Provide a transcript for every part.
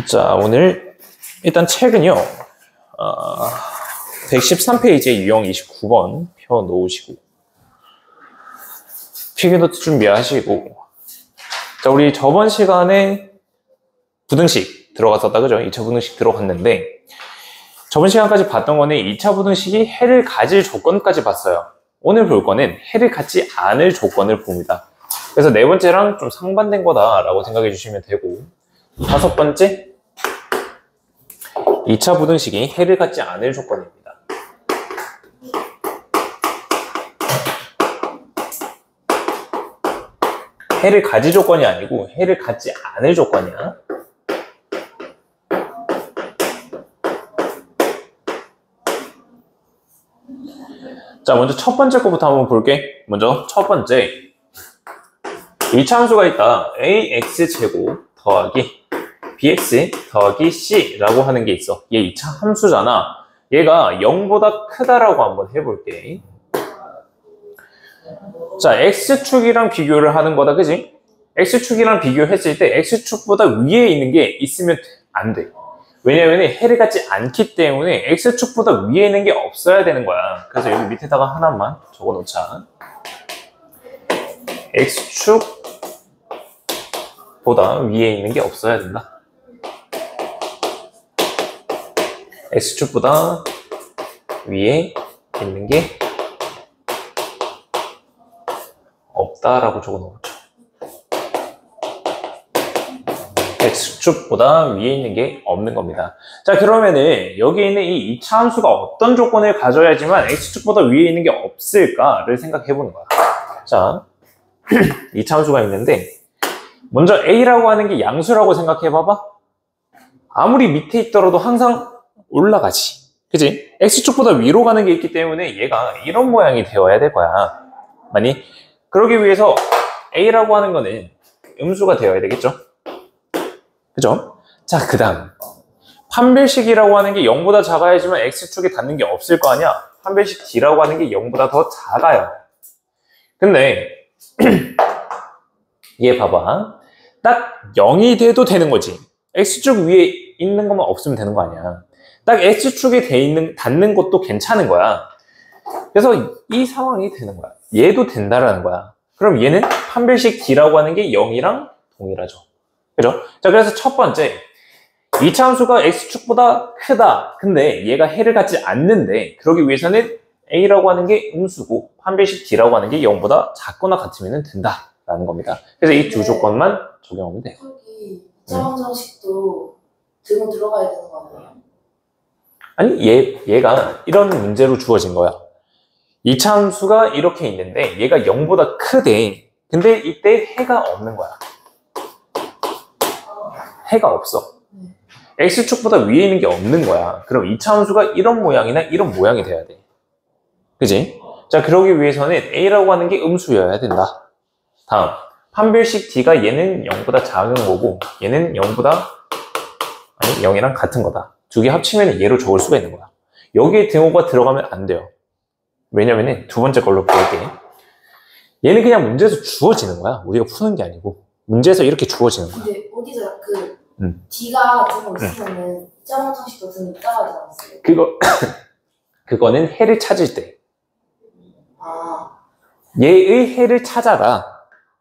자, 오늘 일단 책은요 113페이지에 유형 29번 펴 놓으시고 필기노트 준비하시고, 자, 우리 저번 시간에 부등식 들어갔었다, 그죠? 2차 부등식 들어갔는데, 저번 시간까지 봤던 거는 2차 부등식이 해를 가질 조건까지 봤어요. 오늘 볼 거는 해를 갖지 않을 조건을 봅니다. 그래서 네 번째랑 좀 상반된 거다라고 생각해 주시면 되고, 다섯 번째, 2차 부등식이 해를 갖지 않을 조건입니다. 해를 가질 조건이 아니고 해를 갖지 않을 조건이야. 자, 먼저 첫 번째 거부터 한번 볼게. 먼저 첫 번째, 2차 함수가 있다. ax제곱 더하기 bx 더하기 c라고 하는 게 있어. 얘 2차 함수잖아. 얘가 0보다 크다라고 한번 해볼게. 자, x축이랑 비교를 하는 거다, 그지? x축이랑 비교했을 때 x축보다 위에 있는 게 있으면 안 돼. 왜냐면 해를 갖지 않기 때문에 x축보다 위에 있는 게 없어야 되는 거야. 그래서 여기 밑에다가 하나만 적어놓자. x축보다 위에 있는 게 없어야 된다. x축보다 위에 있는 게 없다라고 적어놓죠. x축보다 위에 있는 게 없는 겁니다. 자, 그러면은 여기 있는 이 2차 함수가 어떤 조건을 가져야지만 x축보다 위에 있는 게 없을까를 생각해 보는 거야. 자, 2차 함수가 있는데 먼저 a라고 하는 게 양수라고 생각해 봐봐. 아무리 밑에 있더라도 항상 올라가지, 그치? x축보다 위로 가는 게 있기 때문에 얘가 이런 모양이 되어야 될 거야. 많이 그러기 위해서 a라고 하는 거는 음수가 되어야 되겠죠? 그죠? 자, 그 다음 판별식이라고 하는 게 0보다 작아야지만 x축에 닿는 게 없을 거 아니야? 판별식 d라고 하는 게 0보다 더 작아요. 근데 얘 봐봐, 딱 0이 돼도 되는 거지. x축 위에 있는 것만 없으면 되는 거 아니야. 딱 x축에 닿는 것도 괜찮은 거야. 그래서 이 상황이 되는 거야. 얘도 된다라는 거야. 그럼 얘는 판별식 d라고 하는 게 0이랑 동일하죠. 그죠? 자, 그래서 첫 번째, 2차 함수가 x축보다 크다. 근데 얘가 해를 갖지 않는데, 그러기 위해서는 a라고 하는 게 음수고 판별식 d라고 하는 게 0보다 작거나 같으면 된다라는 겁니다. 그래서 이 두 조건만 적용하면 돼요. 여기 2차 방정식도 등호 들어가야 되는 거 아니에요? 아니, 얘가 이런 문제로 주어진 거야. 2차 함수가 이렇게 있는데 얘가 0보다 크대. 근데 이때 해가 없는 거야. 해가 없어. x축보다 위에 있는 게 없는 거야. 그럼 2차 함수가 이런 모양이나 이런 모양이 돼야 돼. 그지? 자, 그러기 위해서는 a라고 하는 게 음수여야 된다. 다음, 판별식 d가 얘는 0보다 작은 거고 얘는 0이랑 같은 거다. 두 개 합치면 얘로 적을 수가 있는 거야. 여기에 등호가 들어가면 안 돼요. 왜냐면은 두 번째 걸로 볼게. 얘는 그냥 문제에서 주어지는 거야. 우리가 푸는 게 아니고 문제에서 이렇게 주어지는 거야. 근데 어디서 D가 등호 있으면은 2차 방정식도 등호 따라가지 않았어요? 그거는 해를 찾을 때. 아. 얘의 해를 찾아라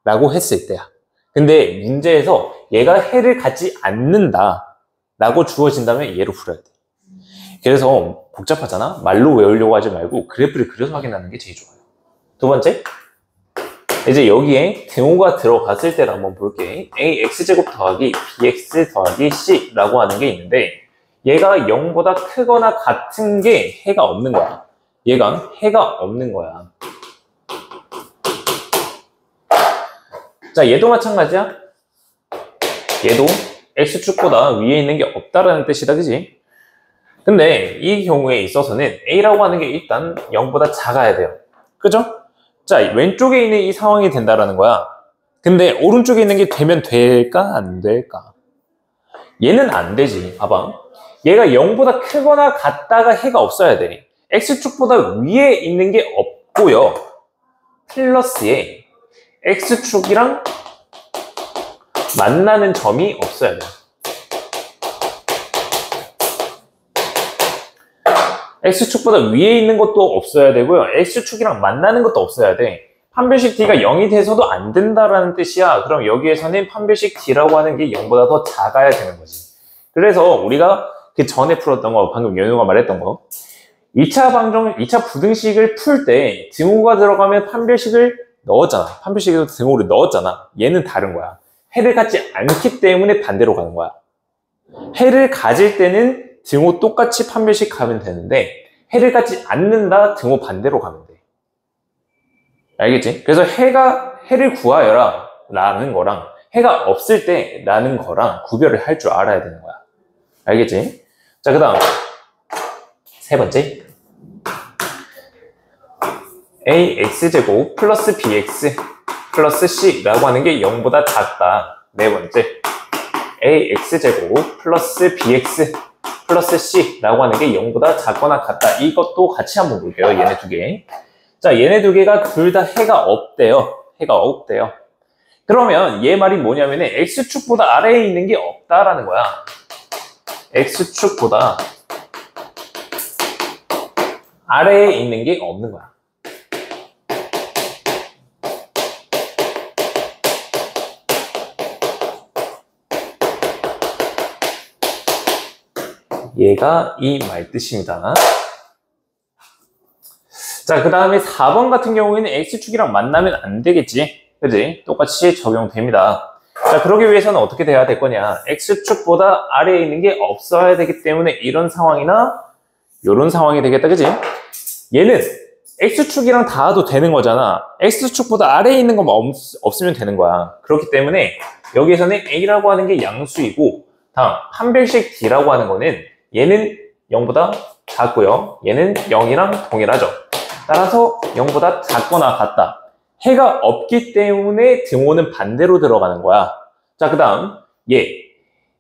라고 했을 때야. 근데 문제에서 얘가 해를 갖지 않는다 라고 주어진다면 얘로 풀어야 돼. 그래서 복잡하잖아? 말로 외우려고 하지 말고 그래프를 그려서 확인하는 게 제일 좋아요. 두 번째, 이제 여기에 등호가 들어갔을 때를 한번 볼게. ax제곱 더하기 bx 더하기 c라고 하는 게 있는데 얘가 0보다 크거나 같은 게 해가 없는 거야. 얘가 해가 없는 거야. 자, 얘도 마찬가지야. 얘도 x축보다 위에 있는 게 없다라는 뜻이다, 그지? 근데 이 경우에 있어서는 a라고 하는 게 일단 0보다 작아야 돼요. 그죠? 자, 왼쪽에 있는 이 상황이 된다라는 거야. 근데 오른쪽에 있는 게 되면 될까? 안 될까? 얘는 안 되지. 봐봐. 얘가 0보다 크거나 같다가 해가 없어야 돼. x축보다 위에 있는 게 없고요. 플러스에 x축이랑 만나는 점이 없어야 돼요. X축보다 위에 있는 것도 없어야 되고요. X축이랑 만나는 것도 없어야 돼. 판별식 D가 0이 돼서도 안 된다라는 뜻이야. 그럼 여기에서는 판별식 D라고 하는 게 0보다 더 작아야 되는 거지. 그래서 우리가 그 전에 풀었던 거, 방금 연우가 말했던 거, 2차 부등식을 풀 때 등호가 들어가면 판별식을 넣었잖아. 판별식에도 등호를 넣었잖아. 얘는 다른 거야. 해를 갖지 않기 때문에 반대로 가는 거야. 해를 가질 때는 등호 똑같이 판별식 가면 되는데 해를 갖지 않는다, 등호 반대로 가면 돼. 알겠지? 그래서 해를 구하여라 라는 거랑 해가 없을 때 라는 거랑 구별을 할 줄 알아야 되는 거야. 알겠지? 자, 그 다음 세 번째, ax제곱 플러스 bx 플러스 c라고 하는 게 0보다 작다. 네 번째, ax제곱 플러스 bx 플러스 c라고 하는 게 0보다 작거나 같다. 이것도 같이 한번 볼게요. 얘네 두 개. 자, 얘네 두 개가 둘 다 해가 없대요. 해가 없대요. 그러면 얘 말이 뭐냐면은 x축보다 아래에 있는 게 없다라는 거야. x축보다 아래에 있는 게 없는 거야. 얘가 이 말 뜻입니다. 자, 그 다음에 4번 같은 경우에는 X축이랑 만나면 안 되겠지? 그지? 똑같이 적용됩니다. 자, 그러기 위해서는 어떻게 돼야 될 거냐? X축보다 아래에 있는 게 없어야 되기 때문에 이런 상황이나 이런 상황이 되겠다. 그지? 얘는 X축이랑 닿아도 되는 거잖아. X축보다 아래에 있는 것만 없으면 되는 거야. 그렇기 때문에 여기에서는 A라고 하는 게 양수이고, 다음 판별식 D라고 하는 거는 얘는 0보다 작고요. 얘는 0이랑 동일하죠. 따라서 0보다 작거나 같다. 해가 없기 때문에 등호는 반대로 들어가는 거야. 자, 그 다음 얘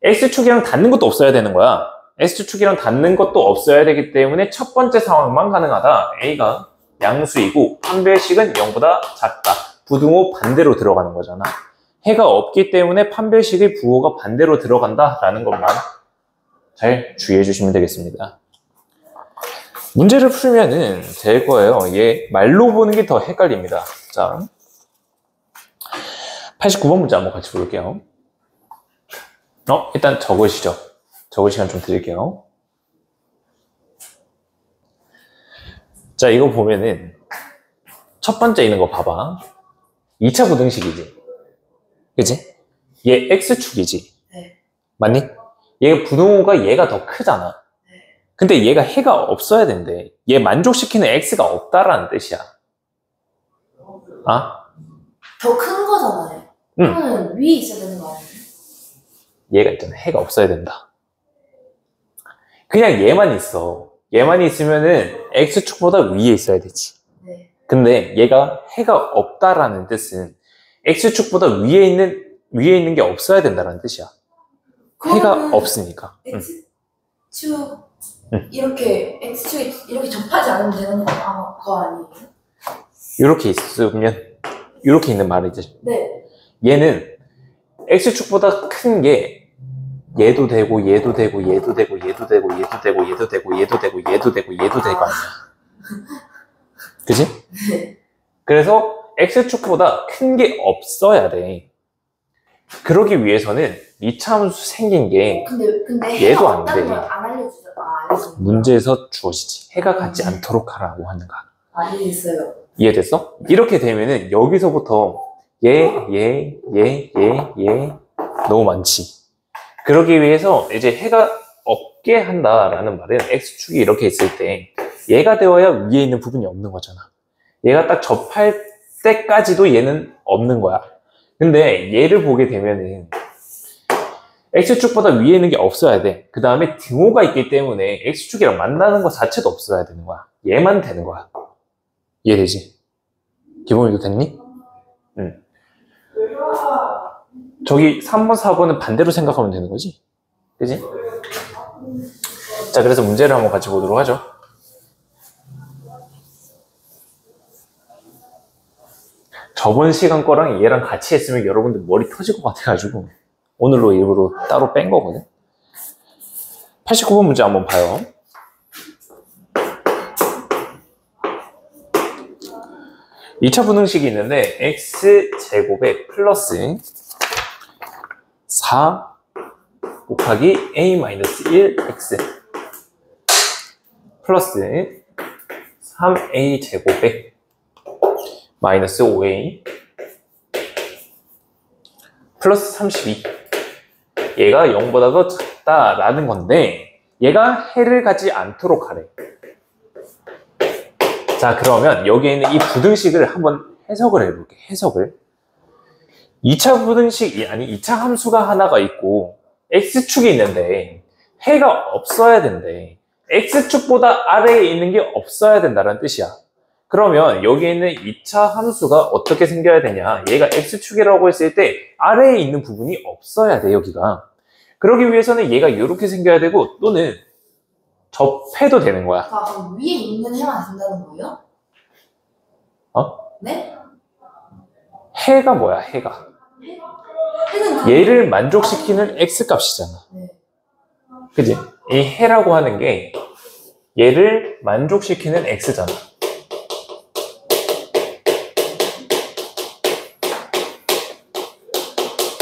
X축이랑 닿는 것도 없어야 되는 거야. X축이랑 닿는 것도 없어야 되기 때문에 첫 번째 상황만 가능하다. A가 양수이고 판별식은 0보다 작다. 부등호 반대로 들어가는 거잖아. 해가 없기 때문에 판별식의 부호가 반대로 들어간다라는 것만 잘 주의해 주시면 되겠습니다. 문제를 풀면은 될 거예요. 얘 말로 보는 게 더 헷갈립니다. 자, 89번 문제 한번 같이 볼게요. 일단 적으시죠. 적을 시간 좀 드릴게요. 자, 이거 보면은 첫 번째 있는 거 봐봐. 2차 부등식이지. 그치? 얘 X축이지. 네. 맞니? 얘 부등호가 얘가 더 크잖아. 근데 얘가 해가 없어야 된대. 얘 만족시키는 X가 없다라는 뜻이야. 아? 더 큰 거잖아요. 응. 그러면 위에 있어야 되는 거 아니에요? 얘가 있잖아. 해가 없어야 된다. 그냥 얘만 있어. 얘만 있으면은 X축보다 위에 있어야 되지. 네. 근데 얘가 해가 없다라는 뜻은 X축보다 위에 있는 게 없어야 된다는 뜻이야. 해가 없으니까. X축 이렇게 X축이 이렇게 접하지 않으면 되는 거 아니에요? 이렇게 있으면 이렇게 있는 말이지. 네. 얘는 X축보다 큰 게 얘도 되고 얘도 되고 얘도 되고 얘도 되고 얘도 되고 얘도 되고 얘도 되고 얘도 되고 얘도 되고 아니야. 그치? 네. 그래서 X축보다 큰 게 없어야 돼. 그러기 위해서는 이차함수 생긴 게 근데 얘도 해가 안 없다는 돼. 걸 안 알려주죠. 문제에서 주어지지. 해가 같지 않도록 하라고 하는 거야. 알겠어요. 이해됐어? 이렇게 되면은 여기서부터 얘 너무 많지. 그러기 위해서 이제 해가 없게 한다라는 말은 X축이 이렇게 있을 때 얘가 되어야 위에 있는 부분이 없는 거잖아. 얘가 딱 접할 때까지도 얘는 없는 거야. 근데 얘를 보게 되면은 X축보다 위에 있는 게 없어야 돼. 그 다음에 등호가 있기 때문에 X축이랑 만나는 것 자체도 없어야 되는 거야. 얘만 되는 거야. 이해되지? 기본이도 됐니? 응. 저기 3번, 4번은 반대로 생각하면 되는 거지? 그지? 자, 그래서 문제를 한번 같이 보도록 하죠. 저번 시간 거랑 얘랑 같이 했으면 여러분들 머리 터질 것 같아가지고 오늘로 일부러 따로 뺀 거거든. 89번 문제 한번 봐요. 이 차 분응식이 있는데 x제곱에 플러스 4 곱하기 a-1x 플러스 3a제곱에 마이너스 5a 플러스 32 얘가 0보다 더 작다라는 건데 얘가 해를 가지 않도록 하래. 자, 그러면 여기에 있는 이 부등식을 한번 해석을 해볼게. 해석을 2차 부등식, 아니 2차 함수가 하나가 있고 x축이 있는데 해가 없어야 된대. x축보다 아래에 있는 게 없어야 된다는 뜻이야. 그러면 여기에 있는 2차 함수가 어떻게 생겨야 되냐. 얘가 x축이라고 했을 때 아래에 있는 부분이 없어야 돼, 여기가. 그러기 위해서는 얘가 이렇게 생겨야 되고 또는 접해도 되는 거야. 아, 그럼 위에 있는 해만 된다는 거예요? 어? 네? 해가 뭐야, 해가? 해는 얘를 만족시키는 x값이잖아. 네. 그지? 이 해라고 하는 게 얘를 만족시키는 x잖아.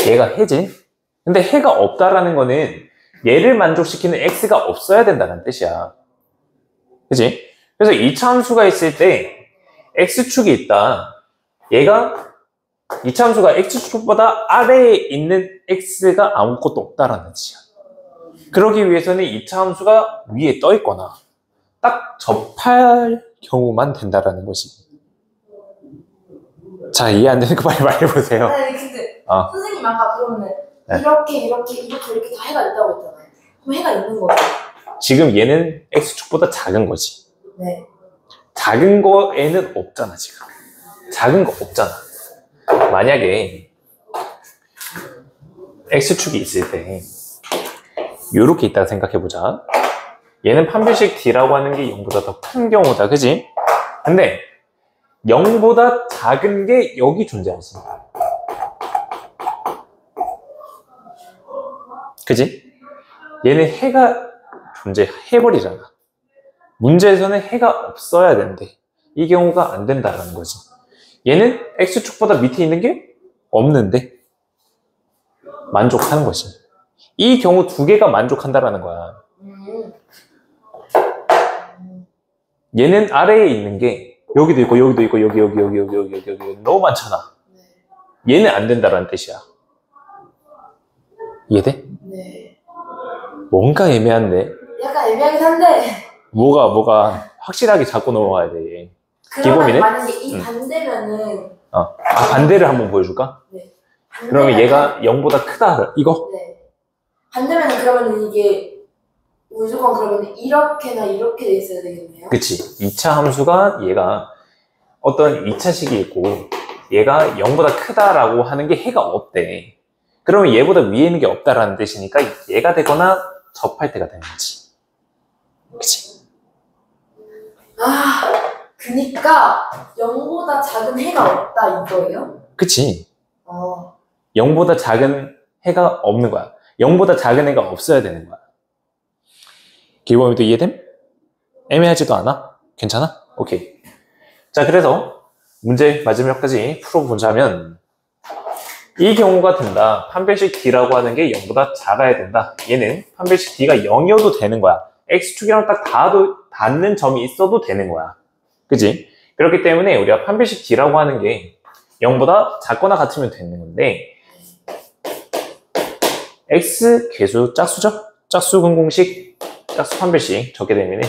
얘가 해지? 근데 해가 없다라는 거는 얘를 만족시키는 x가 없어야 된다는 뜻이야. 그지? 그래서 2차 함수가 있을 때 x축이 있다. 얘가 2차 함수가 x축보다 아래에 있는 x가 아무것도 없다라는 뜻이야. 그러기 위해서는 2차 함수가 위에 떠 있거나 딱 접할 경우만 된다라는 것이. 자, 이해 안 되는 거 빨리 말해보세요. 아니 근데 어. 선생님 아까 그러면 네. 이렇게 다 해가 있다고 했잖아요. 그럼 해가 있는 거죠? 지금 얘는 x축보다 작은 거지. 네. 작은 거에는 없잖아, 지금. 작은 거 없잖아. 만약에 x축이 있을 때 요렇게 있다고 생각해보자. 얘는 판별식 d라고 하는 게 0보다 더 큰 경우다, 그지? 근데 0보다 작은 게 여기 존재하지. 그지? 얘는 해가 존재해버리잖아. 문제에서는 해가 없어야 된대. 이 경우가 안 된다는 거지. 얘는 x축보다 밑에 있는 게 없는데 만족하는 것이. 이 경우 두 개가 만족한다라는 거야. 얘는 아래에 있는 게 여기도 있고 여기도 있고 여기 너무 많잖아. 얘는 안 된다라는 뜻이야. 이해돼? 네. 뭔가 애매한데. 약간 애매하긴 한데. 뭐가 확실하게 잡고 넘어가야 돼. 그러면 기본이네? 만약에 이 반대면은. 반대를 한번 보여줄까? 네. 그러면 얘가 0보다 크다. 이거? 네. 반대면은 그러면 이게 무조건 그러면 이렇게나 이렇게 돼 있어야 되겠네요. 그치. 2차 함수가 얘가 어떤 2차식이 있고 얘가 0보다 크다라고 하는 게 해가 없대. 그러면 얘보다 위에 있는 게 없다라는 뜻이니까 얘가 되거나 접할 때가 되는 거지. 그치. 그니까 0보다 작은 해가 없다 이거예요? 그치. 0 0보다 작은 해가 없는 거야. 0보다 작은 해가 없어야 되는 거야. 기본부터 이해됨? 애매하지도 않아? 괜찮아? 오케이. 자, 그래서 문제 마지막까지 풀어보자면 이 경우가 된다. 판별식 d라고 하는 게 0보다 작아야 된다. 얘는 판별식 d가 0이어도 되는 거야. x축이랑 딱 닿는 점이 있어도 되는 거야. 그지? 그렇기 때문에 우리가 판별식 d라고 하는 게 0보다 작거나 같으면 되는 건데 x 계수 짝수죠? 짝수 근공식, 짝수 판별식 적게 되면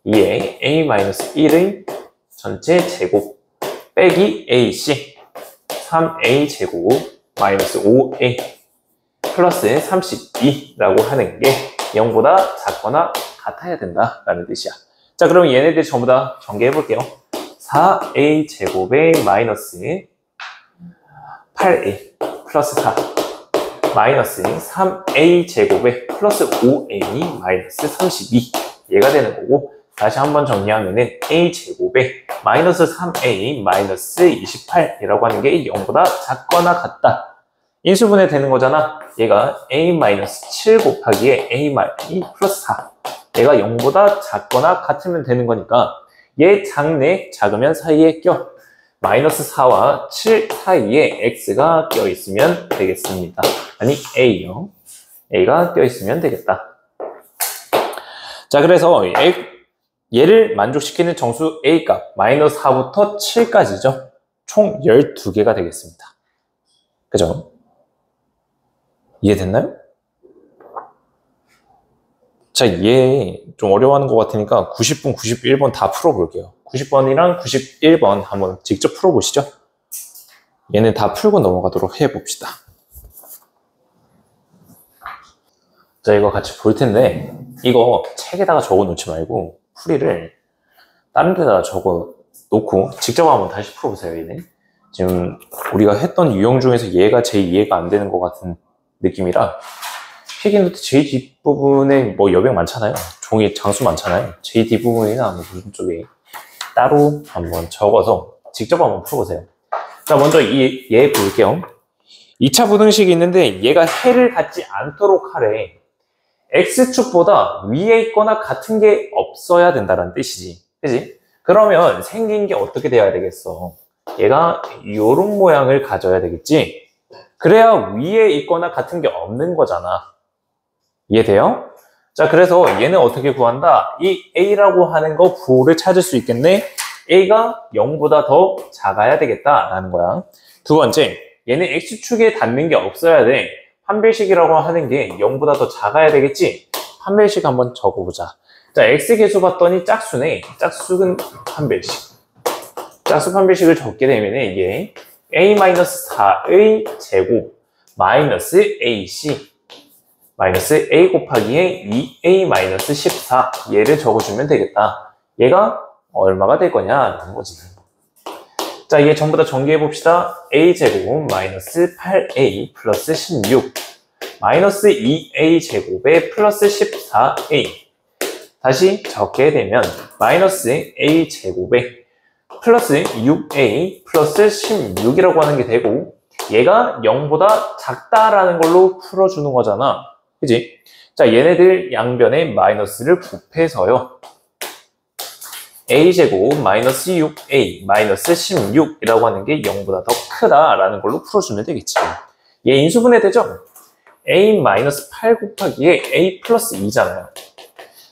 2에 a-1의 전체 제곱 빼기 ac 3a 제곱 마이너스 5a 플러스 32라고 하는 게 0보다 작거나 같아야 된다라는 뜻이야. 자, 그럼 얘네들 전부 다 전개해 볼게요. 4a 제곱에 마이너스 8a 플러스 4 마이너스 3a 제곱에 플러스 5a 마이너스 32 얘가 되는 거고, 다시 한번 정리하면은 a 제곱에 마이너스 3a 마이너스 28이라고 하는 게 0보다 작거나 같다. 인수분해 되는 거잖아. 얘가 a-7 곱하기에 a 플러스 4. 얘가 0보다 작거나 같으면 되는 거니까 얘 작네, 작으면 사이에 껴. 마이너스 4와 7 사이에 x가 껴있으면 되겠습니다. 아니, a요. a가 껴있으면 되겠다. 자, 그래서 얘를 만족시키는 정수 a 값, 마이너스 4부터 7까지죠. 총 12개가 되겠습니다. 그죠? 이해됐나요? 자, 얘 좀 어려워하는 것 같으니까 90번, 91번 다 풀어볼게요. 90번이랑 91번 한번 직접 풀어보시죠. 얘는 다 풀고 넘어가도록 해봅시다. 자, 이거 같이 볼 텐데 이거 책에다가 적어 놓지 말고 풀이를 다른 데다가 적어 놓고 직접 한번 다시 풀어보세요. 얘는 지금 우리가 했던 유형 중에서 얘가 제일 이해가 안 되는 것 같은 느낌이라 필기노트 제일 뒷부분에 뭐 여백 많잖아요. 종이 장수 많잖아요. 제일 뒷부분이나 뭐 무슨 쪽에 따로 한번 적어서 직접 한번 풀어보세요. 자, 먼저 얘 볼게요. 2차 부등식이 있는데 얘가 해를 갖지 않도록 하래. X축보다 위에 있거나 같은 게 없어야 된다는 뜻이지. 그지? 그러면 생긴 게 어떻게 돼야 되겠어? 얘가 이런 모양을 가져야 되겠지? 그래야 위에 있거나 같은 게 없는 거잖아. 이해돼요? 자, 그래서 얘는 어떻게 구한다? 이 A라고 하는 거 부호를 찾을 수 있겠네? A가 0보다 더 작아야 되겠다라는 거야. 두 번째, 얘는 X축에 닿는 게 없어야 돼. 판별식이라고 하는 게 0보다 더 작아야 되겠지? 판별식 한번 적어보자. 자, X 계수 봤더니 짝수네. 짝수는 판별식. 짝수 판별식을 적게 되면 이게 A-4의 제곱 마이너스 AC 마이너스 A 곱하기에 2A-14 얘를 적어주면 되겠다. 얘가 얼마가 될 거냐라는 거지. 자, 얘 전부 다 전개해 봅시다. A제곱 마이너스 8A 플러스 16 마이너스 2A제곱에 플러스 14A 다시 적게 되면 마이너스 A제곱에 플러스 6A 플러스 16이라고 하는 게 되고 얘가 0보다 작다라는 걸로 풀어주는 거잖아. 그지? 자, 얘네들 양변에 마이너스를 곱해서요. A제곱 마이너스 6A 마이너스 16이라고 하는 게 0보다 더 크다라는 걸로 풀어주면 되겠지. 얘 인수분해 되죠? A 마이너스 8 곱하기에 A 플러스 2잖아요.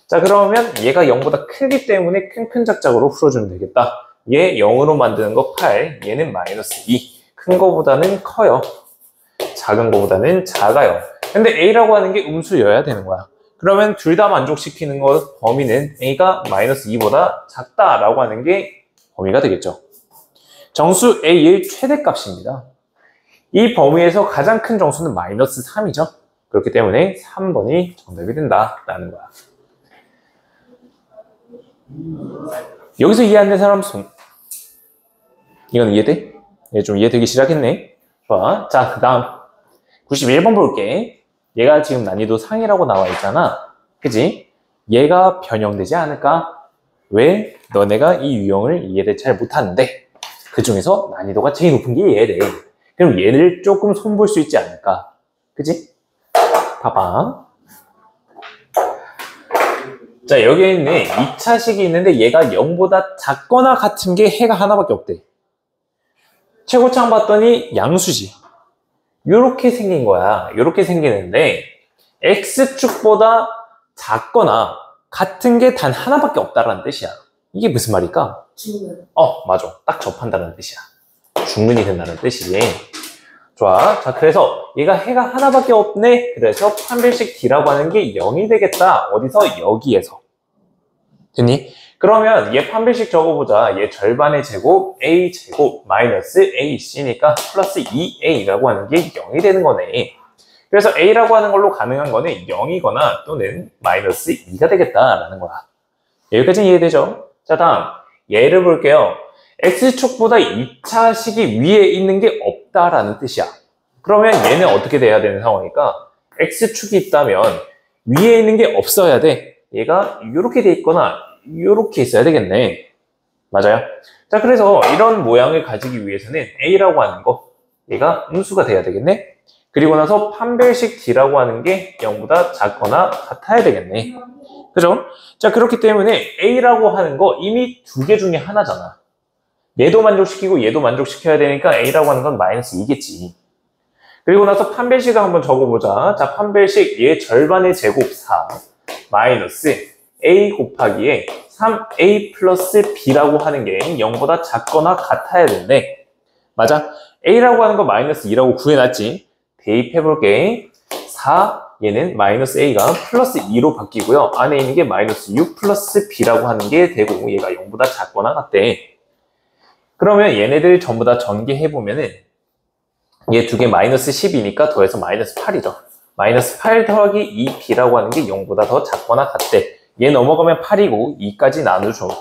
자, 그러면 얘가 0보다 크기 때문에 큰 작작으로 풀어주면 되겠다. 얘 0으로 만드는 거 8, 얘는 마이너스 2. 큰 거보다는 커요. 작은 거보다는 작아요. 근데 A라고 하는 게 음수여야 되는 거야. 그러면 둘 다 만족시키는 거 범위는 A가 마이너스 2보다 작다라고 하는 게 범위가 되겠죠. 정수 A의 최대값입니다. 이 범위에서 가장 큰 정수는 마이너스 3이죠. 그렇기 때문에 3번이 정답이 된다라는 거야. 여기서 이해 안 된 사람 손. 이건 이해돼? 얘 좀 이해되기 시작했네. 좋아. 자, 그 다음 91번 볼게. 얘가 지금 난이도 상이라고 나와 있잖아. 그지? 얘가 변형되지 않을까? 왜? 너네가 이 유형을 이해를 잘 못하는데 그 중에서 난이도가 제일 높은 게 얘래. 그럼 얘를 조금 손볼 수 있지 않을까? 그지? 봐봐. 자, 여기에 있네. 2차식이 있는데 얘가 0보다 작거나 같은 게 해가 하나밖에 없대. 최고창 봤더니 양수지. 요렇게 생긴 거야. 요렇게 생기는데 X축보다 작거나 같은 게 단 하나밖에 없다라는 뜻이야. 이게 무슨 말일까? 중근. 맞아. 딱 접한다는 뜻이야. 중근이 된다는 뜻이지. 좋아. 자, 그래서 얘가 해가 하나밖에 없네. 그래서 판별식 D라고 하는 게 0이 되겠다. 어디서? 여기에서. 됐니? 그러면 얘 판별식 적어보자. 얘 절반의 제곱 A제곱 마이너스 AC니까 플러스 2A라고 하는 게 0이 되는 거네. 그래서 A라고 하는 걸로 가능한 거는 0이거나 또는 마이너스 2가 되겠다라는 거야. 여기까지는 이해되죠? 자, 다음 얘를 볼게요. X축보다 2차식이 위에 있는 게 없다라는 뜻이야. 그러면 얘는 어떻게 돼야 되는 상황일까? X축이 있다면 위에 있는 게 없어야 돼. 얘가 이렇게 돼 있거나 이렇게 있어야 되겠네. 맞아요? 자, 그래서 이런 모양을 가지기 위해서는 A라고 하는 거 얘가 음수가 돼야 되겠네. 그리고 나서 판별식 D라고 하는 게 0보다 작거나 같아야 되겠네. 그죠? 자, 그렇기 때문에 A라고 하는 거 이미 두 개 중에 하나잖아. 얘도 만족시키고 얘도 만족시켜야 되니까 A라고 하는 건 마이너스 2겠지. 그리고 나서 판별식을 한번 적어보자. 자, 판별식 얘 절반의 제곱 4 마이너스 A 곱하기에 3A 플러스 B라고 하는 게 0보다 작거나 같아야 되는데 맞아? A라고 하는 거 마이너스 2라고 구해놨지. 대입해볼게. 4 얘는 마이너스 A가 플러스 2로 바뀌고요. 안에 있는 게 마이너스 6 플러스 B라고 하는 게 되고 얘가 0보다 작거나 같대. 그러면 얘네들 전부 다 전개해보면은 얘 두 개 마이너스 10이니까 더해서 마이너스 8이죠. 마이너스 8 더하기 2B라고 하는 게 0보다 더 작거나 같대. 얘 넘어가면 8이고 2까지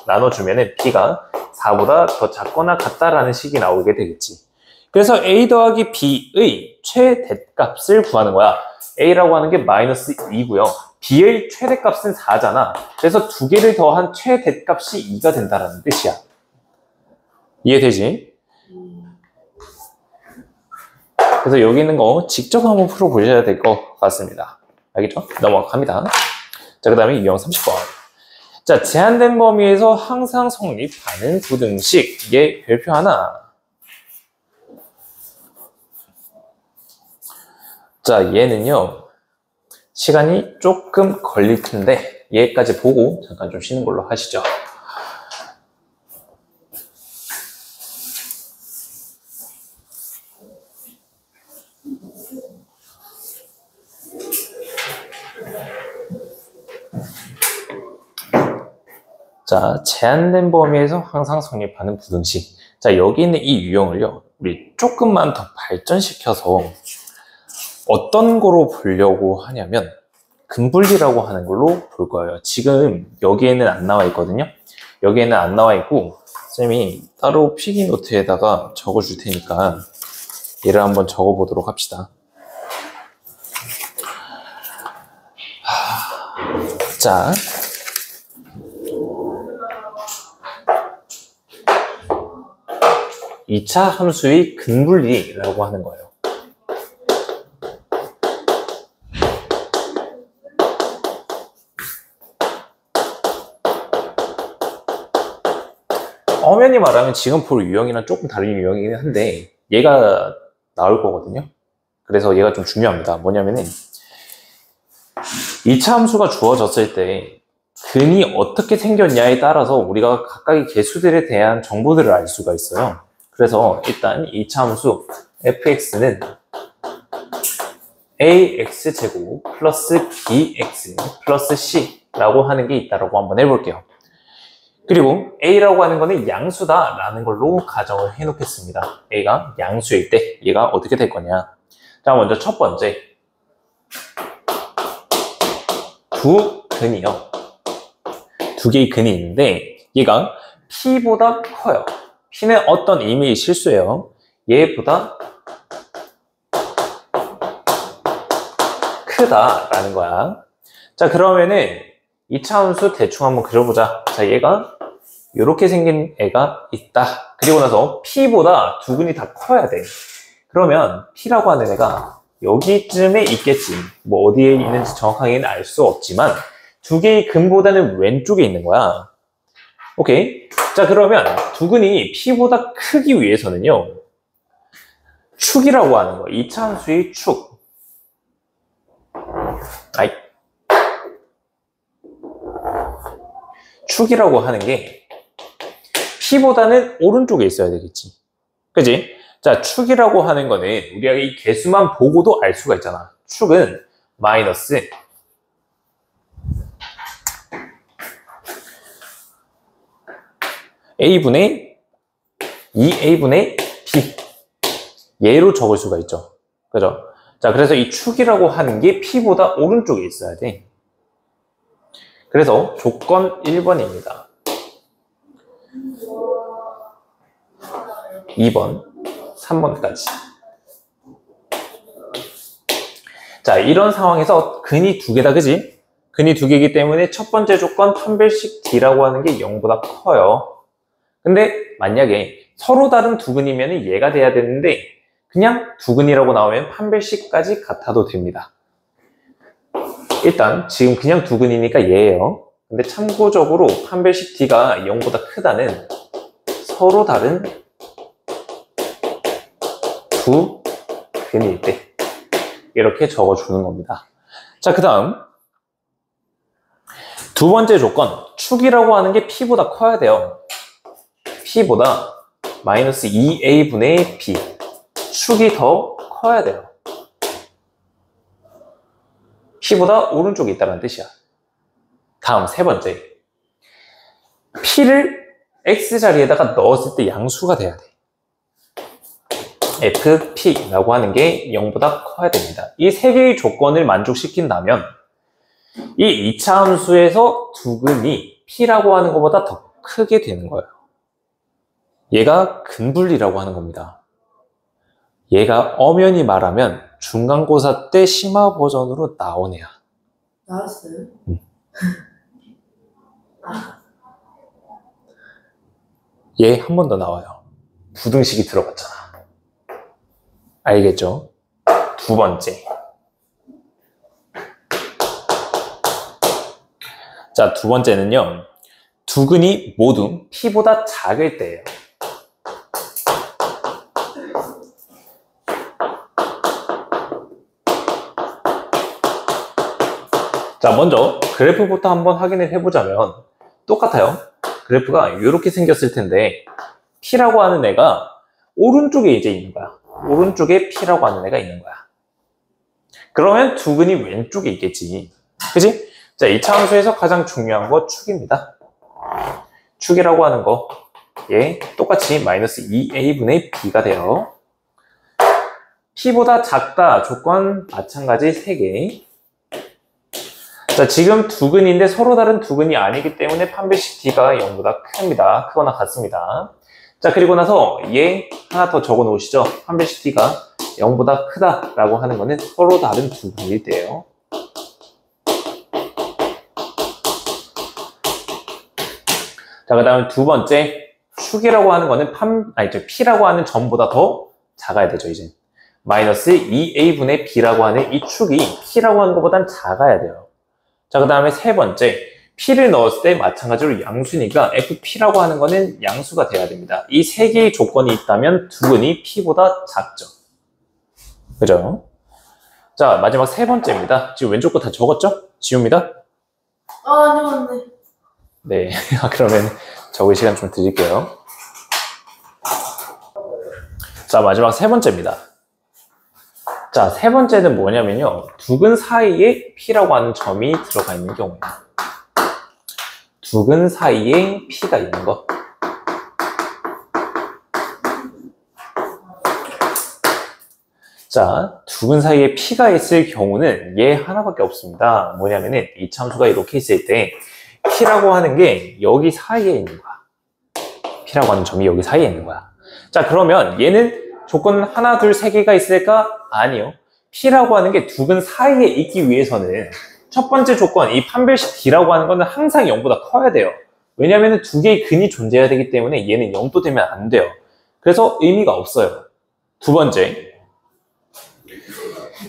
나눠주면은 B가 4보다 더 작거나 같다라는 식이 나오게 되겠지. 그래서 A 더하기 B의 최대값을 구하는 거야. A라고 하는 게 마이너스 2고요. B의 최대값은 4잖아. 그래서 두 개를 더한 최대값이 2가 된다는 뜻이야. 이해되지? 그래서 여기 있는 거 직접 한번 풀어보셔야 될 것 같습니다. 알겠죠? 넘어갑니다. 자, 그 다음에 유형 30번. 자, 제한된 범위에서 항상 성립하는 부등식. 얘 별표 하나. 자, 얘는요. 시간이 조금 걸릴 텐데 얘까지 보고 잠깐 좀 쉬는 걸로 하시죠. 자, 제한된 범위에서 항상 성립하는 부등식. 자, 여기 있는 이 유형을요, 우리 조금만 더 발전시켜서 어떤 거로 보려고 하냐면 근분리라고 하는 걸로 볼 거예요. 지금 여기에는 안 나와 있거든요. 여기에는 안 나와 있고 쌤이 따로 필기 노트에다가 적어줄 테니까 얘를 한번 적어보도록 합시다. 자, 이 차 함수의 근분리라고 하는 거예요. 엄연히 말하면 지금 볼 유형이랑 조금 다른 유형이긴 한데 얘가 나올 거거든요. 그래서 얘가 좀 중요합니다. 뭐냐면은 이 차 함수가 주어졌을 때 근이 어떻게 생겼냐에 따라서 우리가 각각의 개수들에 대한 정보들을 알 수가 있어요. 그래서 일단 이 차 함수 fx는 ax제곱 플러스 bx 플러스 c라고 하는 게 있다고 한번 해볼게요. 그리고 a라고 하는 거는 양수다라는 걸로 가정을 해놓겠습니다. a가 양수일 때 얘가 어떻게 될 거냐. 자, 먼저 첫 번째 두 근이요. 두 개의 근이 있는데 얘가 p보다 커요. p는 어떤 의미의 실수예요. 얘보다 크다라는 거야. 자, 그러면은 이 차 함수 대충 한번 그려보자. 자, 얘가 이렇게 생긴 애가 있다. 그리고 나서 p보다 두 근이 다 커야 돼. 그러면 p라고 하는 애가 여기쯤에 있겠지. 뭐 어디에 있는지 정확하게는 알 수 없지만 두 개의 근보다는 왼쪽에 있는 거야. 오케이. 자, 그러면 두 근이 p보다 크기 위해서는요. 축이라고 하는 거. 이 차 함수의 축. 아이. 축이라고 하는 게 p보다는 오른쪽에 있어야 되겠지. 그지? 자, 축이라고 하는 거는 우리가 이 개수만 보고도 알 수가 있잖아. 축은 마이너스 a분의 2a분의 b 얘로 적을 수가 있죠. 그죠? 자, 그래서 이 축이라고 하는 게 p보다 오른쪽에 있어야 돼. 그래서 조건 1번입니다. 2번, 3번까지. 자, 이런 상황에서 근이 두 개다, 그지? 근이 두 개이기 때문에 첫 번째 조건 판별식 D라고 하는 게 0보다 커요. 근데 만약에 서로 다른 두 근이면 얘가 돼야 되는데 그냥 두근이라고 나오면 판별식까지 같아도 됩니다. 일단 지금 그냥 두근이니까 얘예요. 근데 참고적으로 판별식 D가 0보다 크다는 서로 다른 두 근일 때 이렇게 적어주는 겁니다. 자, 그 다음 두 번째 조건, 축이라고 하는 게 P보다 커야 돼요. P보다 마이너스 2A분의 B, 축이 더 커야 돼요. P보다 오른쪽에 있다는 뜻이야. 다음 세 번째, P를 X자리에다가 넣었을 때 양수가 돼야 돼. FP라고 하는 게 0보다 커야 됩니다. 이 세 개의 조건을 만족시킨다면 이 2차 함수에서 두근이 P라고 하는 것보다 더 크게 되는 거예요. 얘가 근분리라고 하는 겁니다. 얘가 엄연히 말하면 중간고사 때 심화 버전으로 나온 애야. 나왔어요? 응. 얘 한 번 더 나와요. 부등식이 들어갔잖아. 알겠죠? 두 번째. 자, 두 번째는요. 두근이 모두 P보다 작을 때예요. 자, 먼저 그래프부터 한번 확인을 해보자면 똑같아요. 그래프가 이렇게 생겼을 텐데 P라고 하는 애가 오른쪽에 이제 있는 거야. 오른쪽에 P라고 하는 애가 있는 거야. 그러면 두근이 왼쪽에 있겠지. 그치? 자, 2차 함수에서 가장 중요한 거 축입니다. 축이라고 하는 거, 얘 똑같이 마이너스 2A분의 B가 돼요. P보다 작다 조건 마찬가지 3개. 자, 지금 두근인데 서로 다른 두근이 아니기 때문에 판별식 D가 0보다 큽니다. 크거나 같습니다. 자, 그리고 나서 얘 하나 더 적어 놓으시죠. 판별식 D가 0보다 크다라고 하는 거는 서로 다른 두근일 때예요. 자, 그 다음에 두 번째, 축이라고 하는 거는 P라고 하는 점보다 더 작아야 되죠, 이제. 마이너스 2A분의 B라고 하는 이 축이 P라고 하는 것보단 작아야 돼요. 자, 그 다음에 세 번째, P를 넣었을 때 마찬가지로 양수니까 FP라고 하는 거는 양수가 돼야 됩니다. 이 세 개의 조건이 있다면 두근이 P보다 작죠. 그죠? 자, 마지막 세 번째입니다. 지금 왼쪽 거 다 적었죠? 지웁니다. 아니요. 네, 그러면 적을 시간 좀 드릴게요. 자, 마지막 세 번째입니다. 자, 세 번째는 뭐냐면요. 두근 사이에 P라고 하는 점이 들어가 있는 경우예요. 두근 사이에 P가 있는 거. 자, 두근 사이에 P가 있을 경우는 얘 하나밖에 없습니다. 뭐냐면은 이 참수가 이렇게 있을 때 P라고 하는 게 여기 사이에 있는 거야. P라고 하는 점이 여기 사이에 있는 거야. 자, 그러면 얘는 조건 하나, 둘, 세 개가 있을까? 아니요. P라고 하는 게 두근 사이에 있기 위해서는 첫 번째 조건, 이 판별식 D라고 하는 거는 항상 0보다 커야 돼요. 왜냐하면 두 개의 근이 존재해야 되기 때문에 얘는 0도 되면 안 돼요. 그래서 의미가 없어요. 두 번째,